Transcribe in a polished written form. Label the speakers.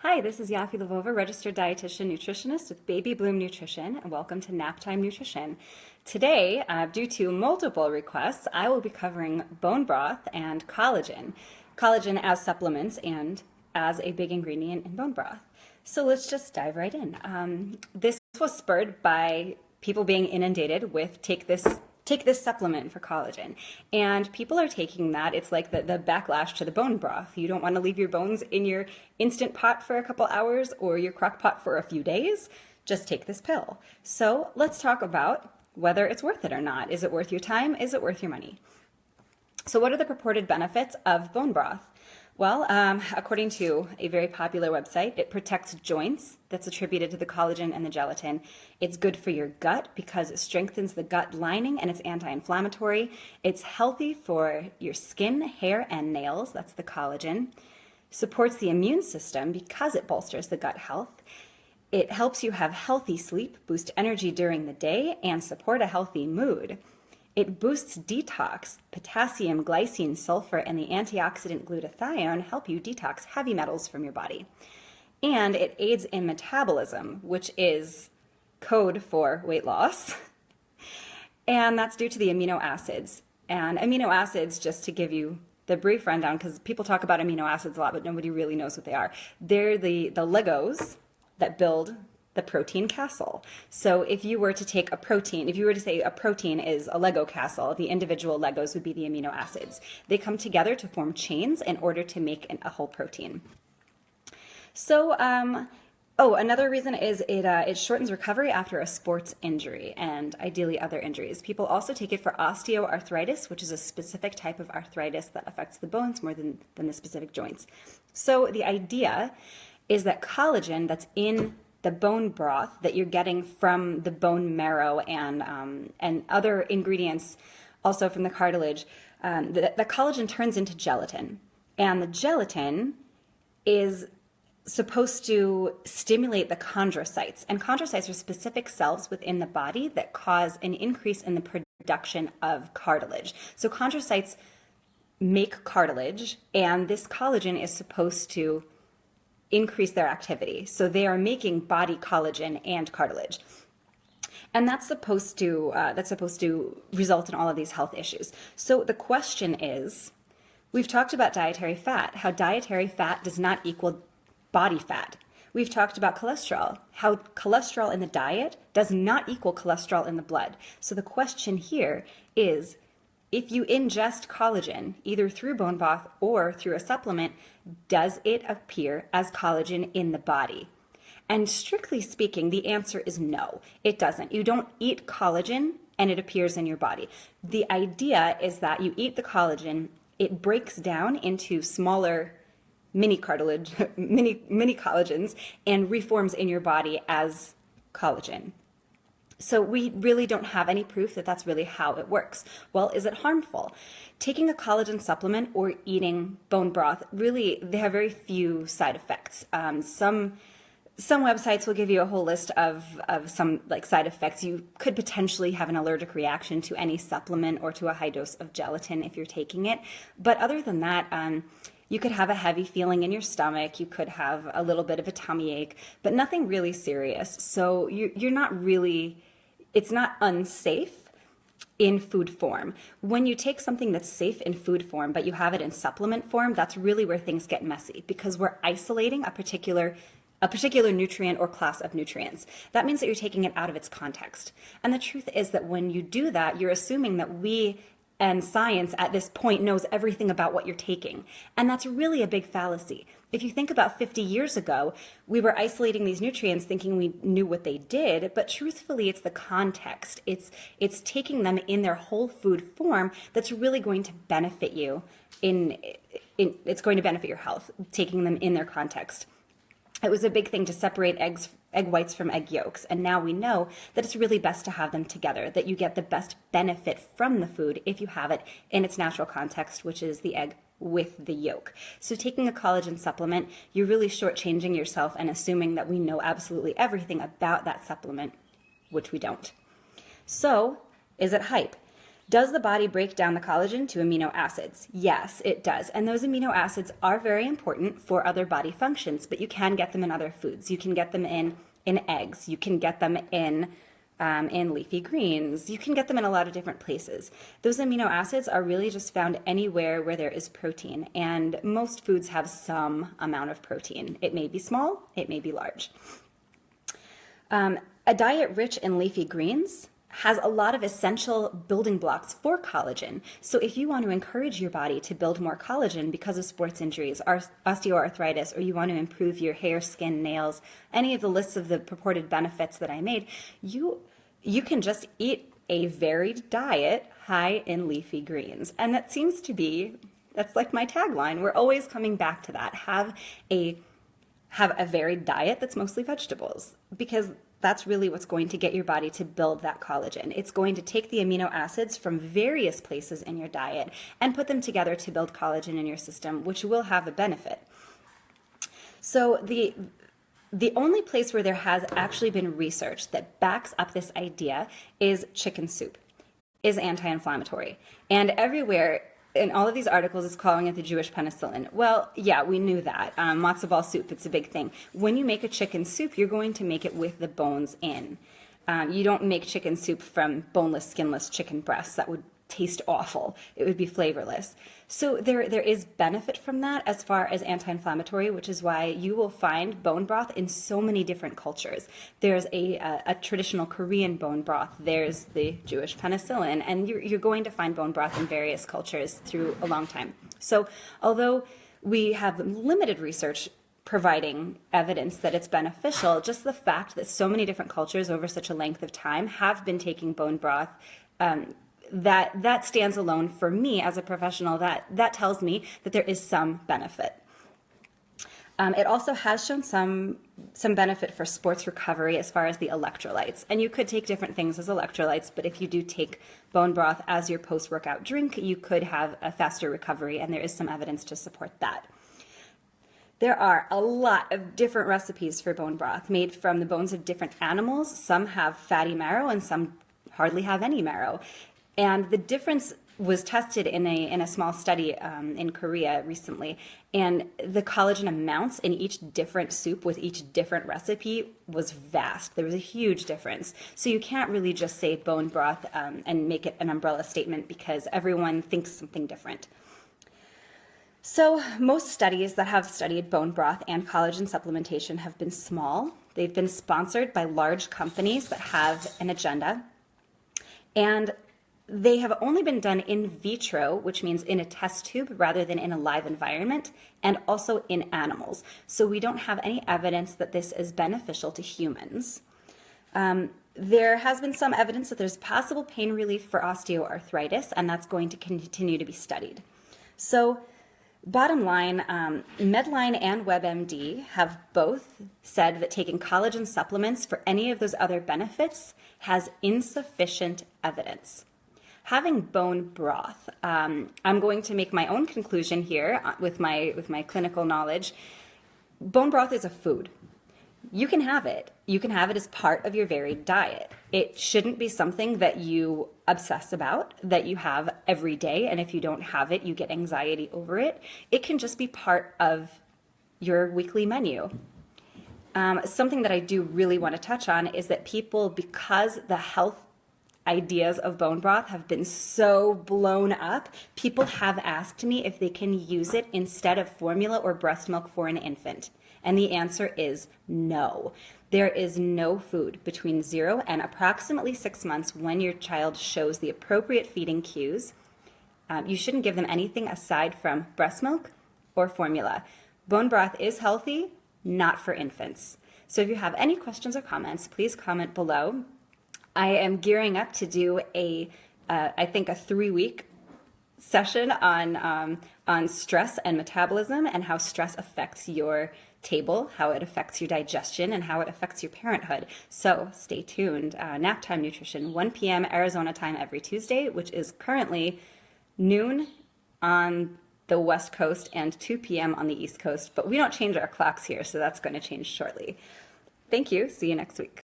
Speaker 1: Hi, this is Yaffi Lvova, registered dietitian nutritionist with Baby Bloom Nutrition, and welcome to Naptime Nutrition. Today, due to multiple requests, I will be covering bone broth and collagen. Collagen as supplements and as a big ingredient in bone broth. So let's just dive right in. This was spurred by people being inundated with take this supplement for collagen. And people are taking that. It's like the backlash to the bone broth. You don't want to leave your bones in your instant pot for a couple hours or your crock pot for a few days. Just take this pill. So let's talk about whether it's worth it or not. Is it worth your time? Is it worth your money? So what are the purported benefits of bone broth? Well, according to a very popular website, it protects joints. That's attributed to the collagen and the gelatin. It's good for your gut because it strengthens the gut lining and it's anti-inflammatory. It's healthy for your skin, hair, and nails. That's the collagen. Supports the immune system because it bolsters the gut health. It helps you have healthy sleep, boost energy during the day, and support a healthy mood. It boosts detox. Potassium, glycine, sulfur, and the antioxidant glutathione help you detox heavy metals from your body. And it aids in metabolism, which is code for weight loss. And that's due to the amino acids. And amino acids, just to give you the brief rundown, because people talk about amino acids a lot, but nobody really knows what they are. They're the Legos that build the protein castle. So if you were to take a protein, if you were to say a protein is a Lego castle, the individual Legos would be the amino acids. They come together to form chains in order to make a whole protein. So, another reason is it shortens recovery after a sports injury and ideally other injuries. People also take it for osteoarthritis, which is a specific type of arthritis that affects the bones more than the specific joints. So the idea is that collagen that's in the bone broth that you're getting from the bone marrow and other ingredients also from the cartilage, the collagen turns into gelatin. And the gelatin is supposed to stimulate the chondrocytes. And chondrocytes are specific cells within the body that cause an increase in the production of cartilage. So chondrocytes make cartilage, and this collagen is supposed to increase their activity. So they are making body collagen and cartilage. And that's supposed to result in all of these health issues. So the question is, we've talked about dietary fat, how dietary fat does not equal body fat. We've talked about cholesterol, how cholesterol in the diet does not equal cholesterol in the blood. So the question here is, if you ingest collagen, either through bone broth or through a supplement, does it appear as collagen in the body? And strictly speaking, the answer is no, it doesn't. You don't eat collagen and it appears in your body. The idea is that you eat the collagen, it breaks down into smaller mini collagens and reforms in your body as collagen. So we really don't have any proof that that's really how it works. Well, is it harmful? Taking a collagen supplement or eating bone broth, really, they have very few side effects. Some websites will give you a whole list of some side effects. You could potentially have an allergic reaction to any supplement or to a high dose of gelatin if you're taking it. But other than that, you could have a heavy feeling in your stomach. You could have a little bit of a tummy ache, but nothing really serious. So you're not really, it's not unsafe in food form. When you take something that's safe in food form, but you have it in supplement form, that's really where things get messy because we're isolating a particular nutrient or class of nutrients. That means that you're taking it out of its context. And the truth is that when you do that, you're assuming that we and science at this point knows everything about what you're taking. And that's really a big fallacy. If you think about 50 years ago, we were isolating these nutrients thinking we knew what they did, but truthfully, it's the context. It's taking them in their whole food form that's really going to benefit you it's going to benefit your health, taking them in their context. It was a big thing to separate egg whites from egg yolks, and now we know that it's really best to have them together, that you get the best benefit from the food if you have it in its natural context, which is the egg with the yolk. So taking a collagen supplement, you're really shortchanging yourself and assuming that we know absolutely everything about that supplement, which we don't. So, is it hype? Does the body break down the collagen to amino acids? Yes, it does. And those amino acids are very important for other body functions, but you can get them in other foods. You can get them in eggs. You can get them in leafy greens. You can get them in a lot of different places. Those amino acids are really just found anywhere where there is protein, and most foods have some amount of protein. It may be small, it may be large. A diet rich in leafy greens has a lot of essential building blocks for collagen. So if you want to encourage your body to build more collagen because of sports injuries, or osteoarthritis, or you want to improve your hair, skin, nails, any of the lists of the purported benefits that I made, you can just eat a varied diet high in leafy greens. And that seems to be, that's like my tagline. We're always coming back to that. Have a varied diet that's mostly vegetables, because that's really what's going to get your body to build that collagen. It's going to take the amino acids from various places in your diet and put them together to build collagen in your system, which will have a benefit. So the only place where there has actually been research that backs up this idea is chicken soup is anti-inflammatory. And everywhere in all of these articles, it's calling it the Jewish penicillin. Well, yeah, we knew that. Matzo ball soup, it's a big thing. When you make a chicken soup, you're going to make it with the bones in. You don't make chicken soup from boneless, skinless chicken breasts. That would taste awful. It would be flavorless. So there is benefit from that as far as anti-inflammatory, which is why you will find bone broth in so many different cultures. There's a traditional Korean bone broth. There's the Jewish penicillin, and you're going to find bone broth in various cultures through a long time. So although we have limited research providing evidence that it's beneficial, just the fact that so many different cultures over such a length of time have been taking bone broth, that stands alone for me as a professional. That tells me that there is some benefit. It also has shown some benefit for sports recovery as far as the electrolytes. And you could take different things as electrolytes, but if you do take bone broth as your post-workout drink, you could have a faster recovery, and there is some evidence to support that. There are a lot of different recipes for bone broth made from the bones of different animals. Some have fatty marrow and some hardly have any marrow. And the difference was tested in a small study in Korea recently, and the collagen amounts in each different soup with each different recipe was vast. There was a huge difference. So you can't really just say bone broth and make it an umbrella statement, because everyone thinks something different. So most studies that have studied bone broth and collagen supplementation have been small. They've been sponsored by large companies that have an agenda, and they have only been done in vitro, which means in a test tube rather than in a live environment, and also in animals. So we don't have any evidence that this is beneficial to humans. There has been some evidence that there's possible pain relief for osteoarthritis, and that's going to continue to be studied. So bottom line, Medline and WebMD have both said that taking collagen supplements for any of those other benefits has insufficient evidence. Having bone broth, I'm going to make my own conclusion here with my clinical knowledge. Bone broth is a food. You can have it. You can have it as part of your varied diet. It shouldn't be something that you obsess about, that you have every day, and if you don't have it, you get anxiety over it. It can just be part of your weekly menu. Something that I do really want to touch on is that people, because the health ideas of bone broth have been so blown up, people have asked me if they can use it instead of formula or breast milk for an infant. And the answer is no. There is no food between 0 and approximately 6 months when your child shows the appropriate feeding cues. You shouldn't give them anything aside from breast milk or formula. Bone broth is healthy, not for infants. So if you have any questions or comments, please comment below. I am gearing up to do I think a 3-week session on stress and metabolism, and how stress affects your table, how it affects your digestion, and how it affects your parenthood. So stay tuned. Nap Time Nutrition, 1 p.m. Arizona time every Tuesday, which is currently noon on the West Coast and 2 p.m. on the East Coast. But we don't change our clocks here, so that's going to change shortly. Thank you. See you next week.